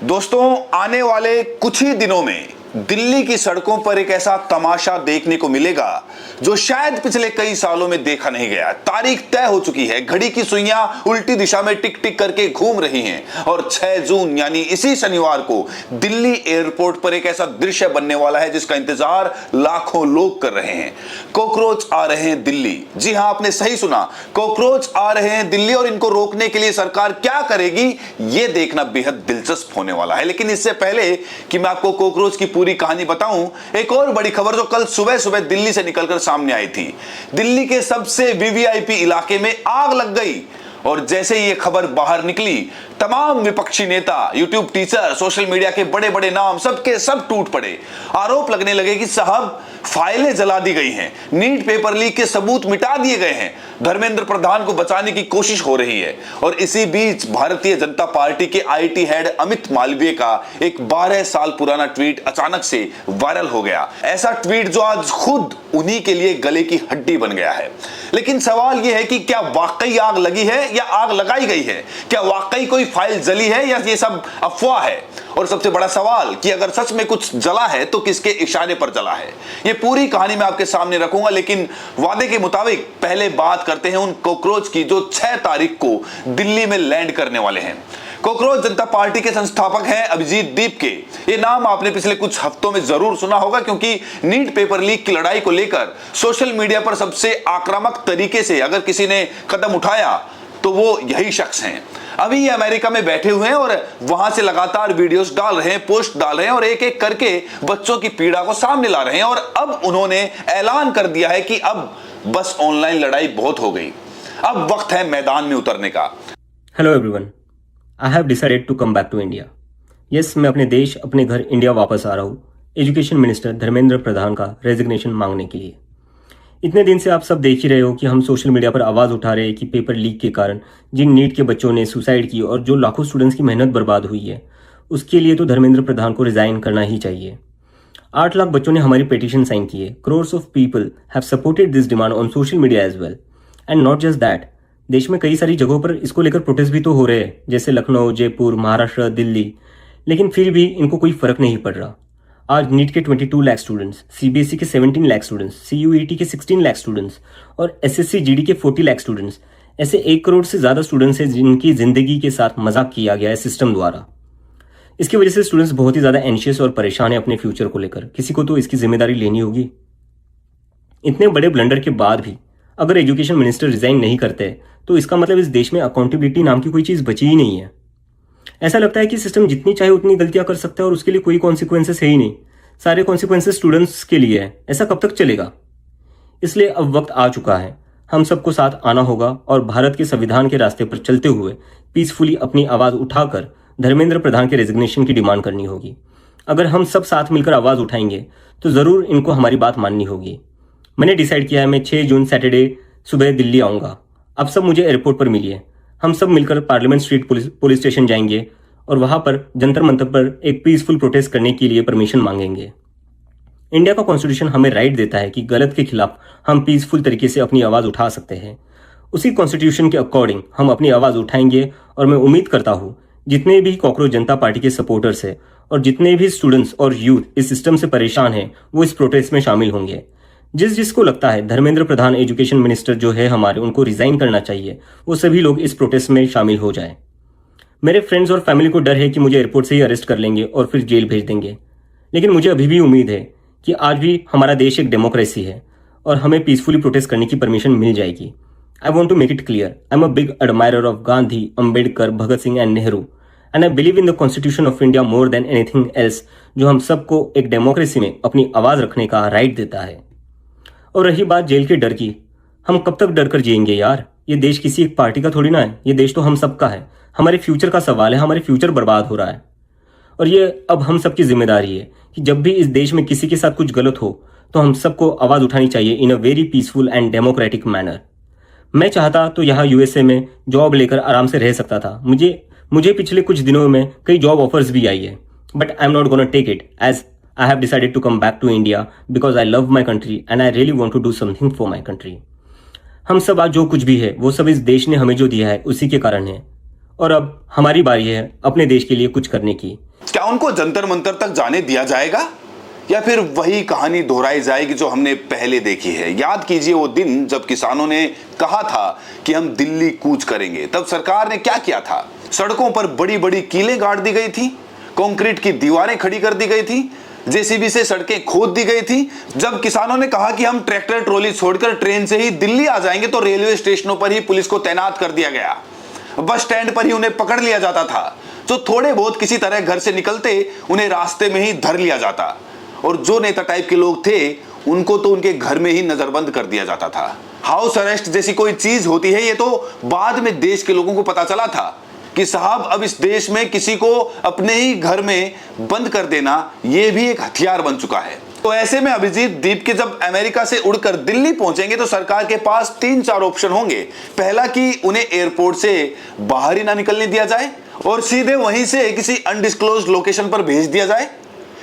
दोस्तों, आने वाले कुछ ही दिनों में दिल्ली की सड़कों पर एक ऐसा तमाशा देखने को मिलेगा जो शायद पिछले कई सालों में देखा नहीं गया। तारीख तय हो चुकी है, घड़ी की सुइयां उल्टी दिशा में टिक टिक करके घूम रही हैं और 6 जून यानी इसी शनिवार को दिल्ली एयरपोर्ट पर एक ऐसा दृश्य बनने वाला है जिसका इंतजार लाखों लोग कर रहे हैं। कॉकरोच आ रहे हैं दिल्ली। जी हां, आपने सही सुना, कॉकरोच आ रहे हैं दिल्ली और इनको रोकने के लिए सरकार क्या करेगी यह देखना बेहद दिलचस्प होने वाला है। लेकिन इससे पहले कि मैं आपको कॉकरोच की पूरी कहानी बताऊं, एक और बड़ी खबर जो कल सुबह सुबह दिल्ली से निकलकर सामने आई थी। दिल्ली के सबसे वीवीआईपी इलाके में आग लग गई और जैसे ही ये खबर बाहर निकली, तमाम विपक्षी नेता, यूट्यूब टीचर, सोशल मीडिया के बड़े बड़े नाम सबके सब टूट पड़े। आरोप लगने लगे कि साहब फाइलें जला दी गई हैं, नीट पेपर लीक के सबूत मिटा दिए गए हैं, धर्मेंद्र प्रधान को बचाने की कोशिश हो रही है। और इसी बीच भारतीय जनता पार्टी के आईटी हेड अमित मालवीय का एक 12 साल पुराना ट्वीट अचानक से वायरल हो गया। ऐसा ट्वीट जो आज खुद उन्हीं के लिए गले की हड्डी बन गया है। लेकिन सवाल यह है कि क्या वाकई आग लगी है या आग लगाई गई है? क्या वाकई कोई फाइल जली है या ये सब अफवाह है? और सबसे बड़ा सवाल कि अगर सच में कुछ जला है तो किसके इशारे पर जला है? ये पूरी कहानी मैं आपके सामने रखूंगा, लेकिन वादे के मुताबिक पहले बात करते हैं उन कॉकरोच की जो 6 तारीख को दिल्ली में लैंड करने वाले हैं। कॉकरोच जनता पार्टी के संस्थापक हैं अभिजीत दीप के। ये नाम आपने पिछले कुछ हफ्तों में जरूर सुना होगा, क्योंकि नीट पेपर लीक की लड़ाई को लेकर सोशल मीडिया पर सबसे आक्रामक तरीके से अगर किसी ने कदम उठाया तो वो यही शख्स हैं। अभी ये अमेरिका में बैठे हुए हैं और वहां से लगातार वीडियोस डाल रहे हैं, पोस्ट डाल रहे हैं और एक एक करके बच्चों की पीड़ा को सामने ला रहे हैं। और अब उन्होंने ऐलान कर दिया है कि अब बस ऑनलाइन लड़ाई बहुत हो गई, अब वक्त है मैदान में उतरने का। Hello everyone, I have decided to come back to India. Yes, मैं अपने देश, अपने घर इंडिया वापस आ रहा हूँ एजुकेशन मिनिस्टर धर्मेंद्र प्रधान का रेजिग्नेशन मांगने के लिए। इतने दिन से आप सब देख ही रहे हो कि हम सोशल मीडिया पर आवाज़ उठा रहे हैं कि पेपर लीक के कारण जिन नीट के बच्चों ने सुसाइड की और जो लाखों स्टूडेंट्स की मेहनत बर्बाद हुई है, उसके लिए तो धर्मेंद्र प्रधान को रिजाइन करना ही चाहिए। 8 लाख बच्चों ने हमारी पिटीशन साइन की है। Crores of people have supported this demand on social media as well. And not just that, देश में कई सारी जगहों पर इसको लेकर प्रोटेस्ट भी तो हो रहे हैं, जैसे लखनऊ, जयपुर, महाराष्ट्र, दिल्ली। लेकिन फिर भी इनको कोई फर्क नहीं पड़ रहा। आज नीट के 22 लाख स्टूडेंट्स, सीबीएसई के 17 लाख स्टूडेंट्स, सीयूईटी के 16 लाख स्टूडेंट्स और एसएससी जीडी के 40 लाख स्टूडेंट्स, ऐसे 1 करोड़ से ज़्यादा स्टूडेंट्स हैं जिनकी ज़िंदगी के साथ मजाक किया गया है सिस्टम द्वारा। इसकी वजह से स्टूडेंट्स बहुत ही ज़्यादा एंशियस और परेशान है अपने फ्यूचर को लेकर। किसी को तो इसकी जिम्मेदारी लेनी होगी। इतने बड़े ब्लंडर के बाद भी अगर एजुकेशन मिनिस्टर रिजाइन नहीं करते तो इसका मतलब इस देश में अकाउंटेबिलिटी नाम की कोई चीज़ बची ही नहीं है। ऐसा लगता है कि सिस्टम जितनी चाहे उतनी गलतियां कर सकता है और उसके लिए कोई कॉन्सिक्वेंसेस है ही नहीं। सारे कॉन्सिक्वेंसेस स्टूडेंट्स के लिए है। ऐसा कब तक चलेगा? इसलिए अब वक्त आ चुका है, हम सबको साथ आना होगा और भारत के संविधान के रास्ते पर चलते हुए पीसफुली अपनी आवाज़ उठाकर धर्मेंद्र प्रधान के रेजिग्नेशन की डिमांड करनी होगी। अगर हम सब साथ मिलकर आवाज़ उठाएंगे तो ज़रूर इनको हमारी बात माननी होगी। मैंने डिसाइड किया है, मैं 6 जून सैटरडे सुबह दिल्ली आऊँगा। अब सब मुझे एयरपोर्ट पर मिलिए। हम सब मिलकर पार्लियामेंट स्ट्रीट पुलिस स्टेशन जाएंगे और वहां पर जंतर मंतर पर एक पीसफुल प्रोटेस्ट करने के लिए परमिशन मांगेंगे। इंडिया का कॉन्स्टिट्यूशन हमें राइट देता है कि गलत के खिलाफ हम पीसफुल तरीके से अपनी आवाज़ उठा सकते हैं। उसी कॉन्स्टिट्यूशन के अकॉर्डिंग हम अपनी आवाज़ उठाएंगे और मैं उम्मीद करता हूँ जितने भी कॉकरोच जनता पार्टी के सपोर्टर्स हैं और जितने भी स्टूडेंट्स और यूथ इस सिस्टम से परेशान हैं वो इस प्रोटेस्ट में शामिल होंगे। जिसको लगता है धर्मेंद्र प्रधान एजुकेशन मिनिस्टर जो है हमारे, उनको रिजाइन करना चाहिए, वो सभी लोग इस प्रोटेस्ट में शामिल हो जाएं। मेरे फ्रेंड्स और फैमिली को डर है कि मुझे एयरपोर्ट से ही अरेस्ट कर लेंगे और फिर जेल भेज देंगे। लेकिन मुझे अभी भी उम्मीद है कि आज भी हमारा देश एक डेमोक्रेसी है और हमें पीसफुली प्रोटेस्ट करने की परमिशन मिल जाएगी। I want to make it clear, I am a big admirer of Gandhi, Ambedkar, Bhagat Singh and Nehru and I believe in the constitution of India more than anything else, जो हम सबको एक डेमोक्रेसी में अपनी आवाज़ रखने का राइट देता है। और रही बात जेल के डर की, हम कब तक डर कर जिएंगे यार? ये देश किसी एक पार्टी का थोड़ी ना है, ये देश तो हम सबका है। हमारे फ्यूचर का सवाल है, हमारे फ्यूचर बर्बाद हो रहा है और ये अब हम सबकी जिम्मेदारी है कि जब भी इस देश में किसी के साथ कुछ गलत हो तो हम सबको आवाज़ उठानी चाहिए in a very peaceful and democratic manner. मैं चाहता तो यहाँ यूएसए में जॉब लेकर आराम से रह सकता था। मुझे पिछले कुछ दिनों में कई जॉब ऑफर्स भी आई है, but I am not gonna take it as I have decided to come back to India because I love my country and I really want to do something for my country. हम सब आज जो कुछ भी है वो सब इस देश ने हमें जो दिया है उसी के कारण है और अब हमारी बारी है अपने देश के लिए कुछ करने की। क्या उनको जंतर मंतर तक जाने दिया जाएगा या फिर वही कहानी दोहराई जाएगी जो हमने पहले देखी है? याद कीजिए वो दिन जब किसानों ने कहा था कि हम दिल्ली कूच करेंगे। तब सरकार ने क्या किया था? सड़कों पर बड़ी बड़ी कीलें गाड़ दी गई थी, कंक्रीट की दीवारें खड़ी कर दी गई थी, जेसीबी से सड़कें खोद दी गई थी। जब किसानों ने कहा कि हम ट्रैक्टर ट्रॉली छोड़कर ट्रेन से ही दिल्ली आ जाएंगे तो रेलवे स्टेशनों पर ही पुलिस को तैनात कर दिया गया, बस स्टैंड पर ही उन्हें पकड़ लिया जाता था। जो थोड़े बहुत किसी तरह घर से निकलते उन्हें रास्ते में ही धर लिया जाता, और जो नेता टाइप के लोग थे उनको तो उनके घर में ही नजरबंद कर दिया जाता था। हाउस अरेस्ट जैसी कोई चीज होती है, ये तो बाद में देश के लोगों को पता चला था कि साहब अब इस देश में किसी को अपने ही घर में बंद कर देना ये भी एक हथियार बन चुका है। तो ऐसे में अभिजीत दीप के जब अमेरिका से उड़कर दिल्ली पहुंचेंगे तो सरकार के पास 3-4 ऑप्शन होंगे। पहला कि उन्हें एयरपोर्ट से बाहर ही ना निकलने दिया जाए और सीधे वहीं से किसी अनडिस्क्लोज्ड लोकेशन पर भेज दिया जाए,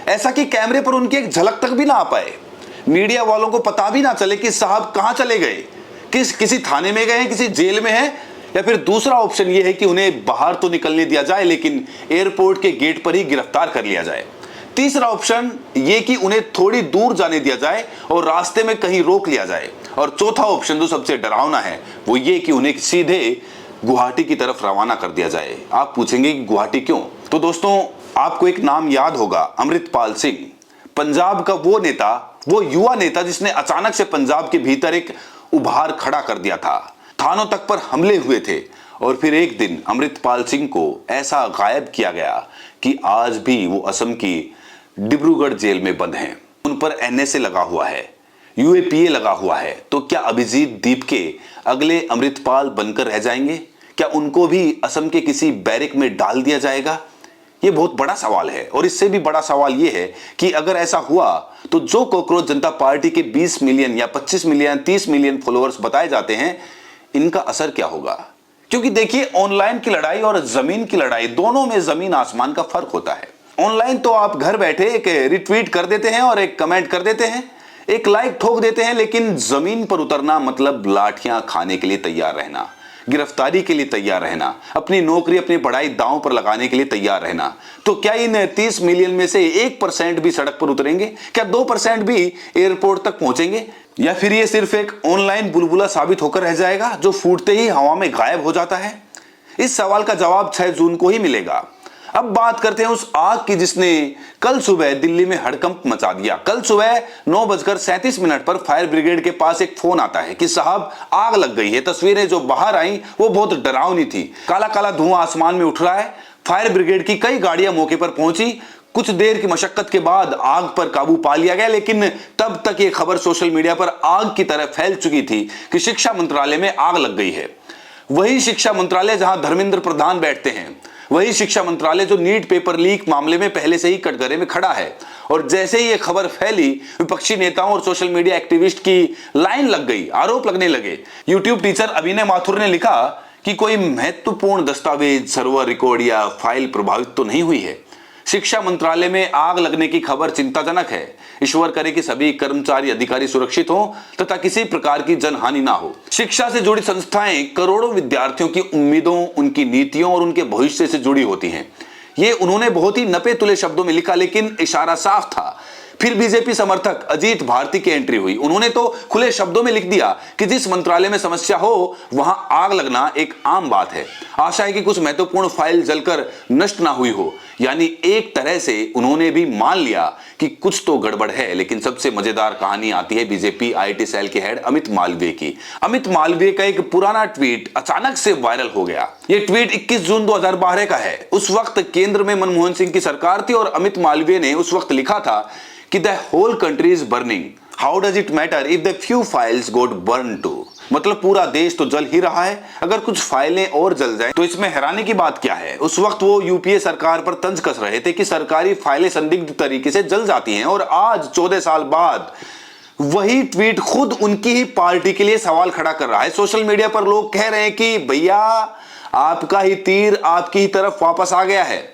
ऐसा कि कैमरे पर उनकी एक झलक तक भी ना आ पाए, मीडिया वालों को पता भी ना चले कि साहब कहां चले गए, किसी थाने में गए हैं, किसी जेल में हैं। या फिर दूसरा ऑप्शन यह है कि उन्हें बाहर तो निकलने दिया जाए लेकिन एयरपोर्ट के गेट पर ही गिरफ्तार कर लिया जाए। तीसरा ऑप्शन यह कि उन्हें थोड़ी दूर जाने दिया जाए और रास्ते में कहीं रोक लिया जाए। और चौथा ऑप्शन जो सबसे डरावना है वो ये कि उन्हें सीधे गुवाहाटी की तरफ रवाना कर दिया जाए। आप पूछेंगे कि गुवाहाटी क्यों? तो दोस्तों, आपको एक नाम याद होगा, अमृतपाल सिंह, पंजाब का वो नेता, वो युवा नेता जिसने अचानक से पंजाब के भीतर एक उभार खड़ा कर दिया था। थानों तक पर हमले हुए थे और फिर एक दिन अमृतपाल सिंह को ऐसा गायब किया गया कि आज भी वो असम की डिब्रूगढ़ जेल में बंद हैं। उन पर एनएसए लगा हुआ है, यूएपीए लगा हुआ है। तो क्या अभिजीत दीप के अगले अमृतपाल बनकर रह जाएंगे? क्या उनको भी असम के किसी बैरक में डाल दिया जाएगा? ये बहुत बड़ा सवाल है। और इससे भी बड़ा सवाल ये है कि अगर ऐसा हुआ तो जो कॉकरोच जनता पार्टी के 20 मिलियन या 25 मिलियन 30 मिलियन फॉलोअर्स बताए जाते हैं, इनका असर क्या होगा? क्योंकि देखिए, ऑनलाइन की लड़ाई और जमीन की लड़ाई, दोनों में जमीन आसमान का फर्क होता है। ऑनलाइन तो आप घर बैठे एक रिट्वीट कर देते हैं और एक कमेंट कर देते हैं, एक लाइक ठोक देते हैं, लेकिन जमीन पर उतरना मतलब लाठियां खाने के लिए तैयार रहना, गिरफ्तारी के लिए तैयार रहना, अपनी नौकरी अपनी पढ़ाई दांव पर लगाने के लिए तैयार रहना। तो क्या इन 30 मिलियन में से 1% भी सड़क पर उतरेंगे? क्या 2% भी एयरपोर्ट तक पहुंचेंगे? या फिर ये सिर्फ एक ऑनलाइन बुलबुला साबित होकर रह जाएगा जो फूटते ही हवा में गायब हो जाता है? इस सवाल का जवाब 6 जून को ही मिलेगा। अब बात करते हैं उस आग की जिसने कल सुबह दिल्ली में हड़कंप मचा दिया। कल सुबह 9:37 पर फायर ब्रिगेड के पास एक फोन आता है कि साहब आग लग गई है। तस्वीरें जो बाहर आई वो बहुत डरावनी थी। काला काला धुआं आसमान में उठ रहा है। फायर ब्रिगेड की कई गाड़ियां मौके पर पहुंची। कुछ देर की मशक्कत के बाद आग पर काबू पा लिया गया, लेकिन तब तक ये खबर सोशल मीडिया पर आग की तरह फैल चुकी थी कि शिक्षा मंत्रालय में आग लग गई है। वही शिक्षा मंत्रालय जहां धर्मेंद्र प्रधान बैठते हैं, वही शिक्षा मंत्रालय जो नीट पेपर लीक मामले में पहले से ही कटघरे में खड़ा है। और जैसे ही ये खबर फैली, विपक्षी नेताओं और सोशल मीडिया एक्टिविस्ट की लाइन लग गई, आरोप लगने लगे। यूट्यूब टीचर अभिनय माथुर ने लिखा कि कोई महत्वपूर्ण दस्तावेज, सर्वर रिकॉर्ड या फाइल प्रभावित तो नहीं हुई है। शिक्षा मंत्रालय में आग लगने की खबर चिंताजनक है। ईश्वर करे कि सभी कर्मचारी अधिकारी सुरक्षित हों तथा किसी प्रकार की जनहानि ना हो। शिक्षा से जुड़ी संस्थाएं करोड़ों विद्यार्थियों की उम्मीदों, उनकी नीतियों और उनके भविष्य से जुड़ी होती हैं। ये उन्होंने बहुत ही नपे तुले शब्दों में लिखा, लेकिन इशारा साफ था। फिर बीजेपी समर्थक अजीत भारती की एंट्री हुई। उन्होंने तो खुले शब्दों में लिख दिया कि जिस मंत्रालय में समस्या हो वहां आग लगना एक आम बात है। आशा है कि कुछ महत्वपूर्ण फाइल जलकर नष्ट ना हुई हो। यानी एक तरह से उन्होंने भी मान लिया कि कुछ तो गड़बड़ है। लेकिन सबसे मजेदार कहानी आती है बीजेपी आईटी सेल के हेड अमित मालवीय की। अमित मालवीय का एक पुराना ट्वीट अचानक से वायरल हो गया। यह ट्वीट 21 जून 2012 का है। उस वक्त केंद्र में मनमोहन सिंह की सरकार थी और अमित मालवीय ने उस वक्त लिखा था कि the whole country is burning, how does it matter if the few files got burn too. मतलब पूरा देश तो जल ही रहा है, अगर कुछ फाइलें और जल जाएं तो इसमें हैरानी की बात क्या है। उस वक्त वो यूपीए सरकार पर तंज कस रहे थे कि सरकारी फाइलें संदिग्ध तरीके से जल जाती हैं, और आज 14 साल बाद वही ट्वीट खुद उनकी ही पार्टी के लिए सवाल खड़ा कर रहा है। सोशल मीडिया पर लोग कह रहे हैं कि भैया आपका ही तीर आपकी ही तरफ वापस आ गया है।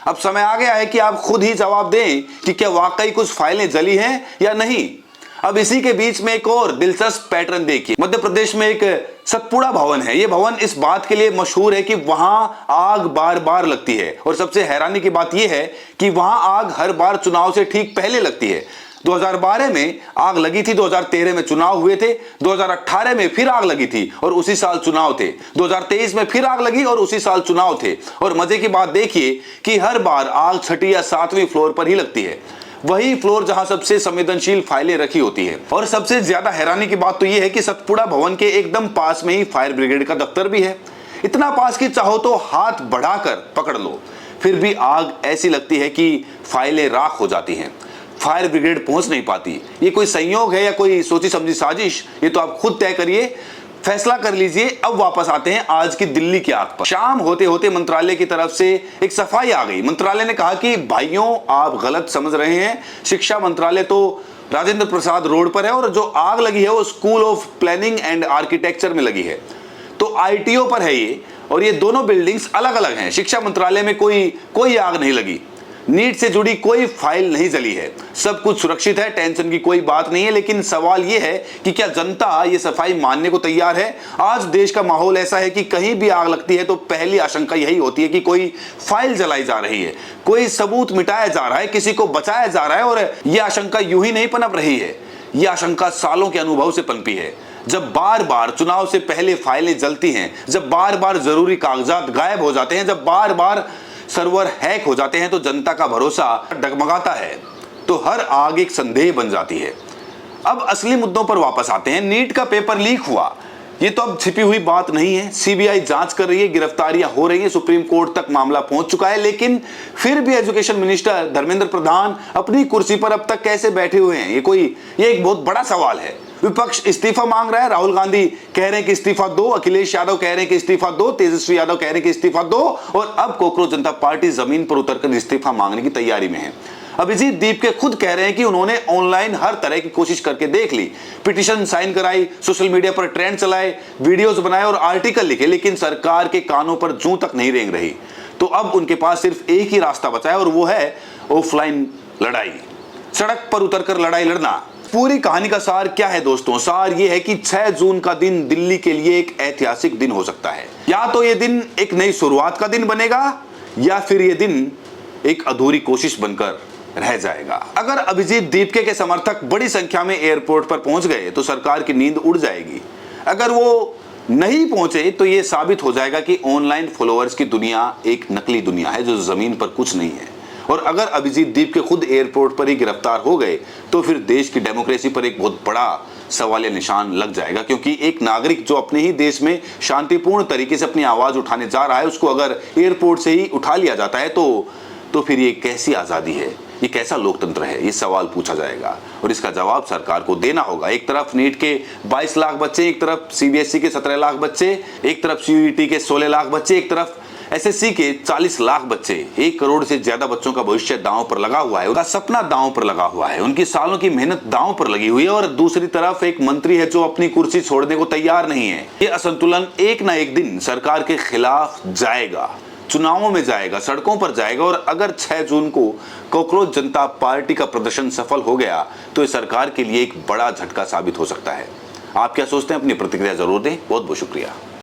अब समय आ गया है कि आप खुद ही जवाब दें कि क्या वाकई कुछ फाइलें जली हैं या नहीं। अब इसी के बीच में एक और दिलचस्प पैटर्न देखिए। मध्य प्रदेश में एक सतपुड़ा भवन है। यह भवन इस बात के लिए मशहूर है कि वहां आग बार बार लगती है, और सबसे हैरानी की बात यह है कि वहां आग हर बार चुनाव से ठीक पहले लगती है। 2012 में आग लगी थी, 2013 में चुनाव हुए थे, 2018 में फिर आग लगी थी और उसी साल चुनाव थे, 2023 में फिर आग लगी और उसी साल चुनाव थे। और मजे की बात देखिए कि हर बार आग 6ठी या 7वीं फ्लोर पर ही लगती है, वही फ्लोर जहां सबसे संवेदनशील फाइलें रखी होती है। और सबसे ज्यादा हैरानी की बात तो यह है कि सतपुड़ा भवन के एकदम पास में ही फायर ब्रिगेड का दफ्तर भी है। इतना पास कि चाहो तो हाथ बढ़ाकर पकड़ लो, फिर भी आग ऐसी लगती है कि फाइलें राख हो जाती हैं, फायर ब्रिगेड पहुंच नहीं पाती। ये कोई संयोग है या कोई सोची समझी साजिश, ये तो आप खुद तय करिए, फैसला कर लीजिए। अब वापस आते हैं आज की दिल्ली की आग पर। शाम होते होते मंत्रालय की तरफ से एक सफाई आ गई। मंत्रालय ने कहा कि भाइयों आप गलत समझ रहे हैं, शिक्षा मंत्रालय तो राजेंद्र प्रसाद रोड पर है और जो आग लगी है वो school of planning and architecture में लगी है, तो आईटीओ पर है ये, और ये दोनों बिल्डिंग्स अलग अलग हैं। शिक्षा मंत्रालय में कोई आग नहीं लगी, नीट से जुड़ी कोई फाइल नहीं जली है, सब कुछ सुरक्षित है, टेंशन की कोई बात नहीं है। लेकिन सवाल यह है कि क्या जनता ये सफाई मानने को तैयार है? आज देश का माहौल ऐसा है कि कहीं भी आग लगती है तो पहली आशंका यही होती है कि कोई फाइल जलाई जा रही है, कोई सबूत मिटाया जा रहा है, किसी को बचाया जा रहा है। और यह आशंका यूं ही नहीं पनप रही है, यह आशंका सालों के अनुभव से पनपी है। जब बार बार चुनाव से पहले फाइलें जलती हैं, जब बार बार जरूरी कागजात गायब हो जाते हैं, जब बार बार सर्वर हैक हो जाते हैं, तो जनता का भरोसा डगमगाता है, तो हर आग एक संदेह बन जाती है। अब असली मुद्दों पर वापस आते हैं। नीट का पेपर लीक हुआ, ये तो अब छिपी हुई बात नहीं है। सीबीआई जांच कर रही है, गिरफ्तारियां हो रही हैं, सुप्रीम कोर्ट तक मामला पहुंच चुका है। लेकिन फिर भी एजुकेशन मिनिस्टर धर्मेंद्र प्रधान अपनी कुर्सी पर अब तक कैसे बैठे हुए हैं, ये एक बहुत बड़ा सवाल है। विपक्ष इस्तीफा मांग रहा है, राहुल गांधी कह रहे हैं कि इस्तीफा दो, अखिलेश यादव कह रहे हैं कि इस्तीफा दो, तेजस्वी यादव कह रहे हैं कि इस्तीफा दो, और अब कोकरोच जनता पार्टी जमीन पर उतरकर इस्तीफा मांगने की तैयारी में है। अभिजीत दीपके खुद कह रहे हैं कि उन्होंने ऑनलाइन हर तरह की कोशिश करके देख ली, पिटीशन साइन कराई, सोशल मीडिया पर ट्रेंड चलाए, वीडियोस बनाए और आर्टिकल लिखे, लेकिन सरकार के कानों पर जूं तक नहीं रेंग रही। तो अब उनके पास सिर्फ एक ही रास्ता बचा है और वो है ऑफलाइन लड़ाई, सड़क पर उतरकर लड़ाई लड़ना। पूरी कहानी का सार क्या है दोस्तों? सार ये है कि 6 जून का दिन दिल्ली के लिए एक ऐतिहासिक दिन हो सकता है। या तो ये दिन एक नई शुरुआत का दिन बनेगा, या फिर ये दिन एक अधूरी कोशिश बनकर रह जाएगा। अगर अभिजीत दीपके के समर्थक बड़ी संख्या में एयरपोर्ट पर पहुंच गए तो सरकार की नींद उड़ जाएगी। अगर वो नहीं पहुंचे तो ये साबित हो जाएगा कि ऑनलाइन फॉलोअर्स की दुनिया एक नकली दुनिया है जो जमीन पर कुछ नहीं है। और अगर अभिजीत दीपके खुद एयरपोर्ट पर ही गिरफ्तार हो गए तो फिर देश की डेमोक्रेसी पर एक बहुत बड़ा सवालिया निशान लग जाएगा, क्योंकि एक नागरिक जो अपने ही देश में शांतिपूर्ण तरीके से अपनी आवाज उठाने जा रहा है, उसको अगर एयरपोर्ट से ही उठा लिया जाता है तो फिर ये कैसी आजादी है, ये कैसा लोकतंत्र है, ये सवाल पूछा जाएगा और इसका जवाब सरकार को देना होगा। एक तरफ नीट के 22 लाख बच्चे, एक तरफ सीबीएसई के 17 लाख बच्चे, एक तरफ सीयूईटी के 16 लाख बच्चे, एक तरफ एसएससी के 40 लाख बच्चे। 1 करोड़ से ज्यादा बच्चों का भविष्य दांव पर लगा हुआ है, उनका सपना दांव पर लगा हुआ है, उनकी सालों की मेहनत दांव पर लगी हुई है। और दूसरी तरफ एक मंत्री है जो अपनी कुर्सी छोड़ने को तैयार नहीं है। ये असंतुलन एक ना एक दिन सरकार के खिलाफ जाएगा, चुनावों में जाएगा, सड़कों पर जाएगा। और अगर 6 जून को कोकरोच जनता पार्टी का प्रदर्शन सफल हो गया तो इस सरकार के लिए एक बड़ा झटका साबित हो सकता है। आप क्या सोचते हैं? अपनी प्रतिक्रिया जरूर दें। बहुत बहुत शुक्रिया।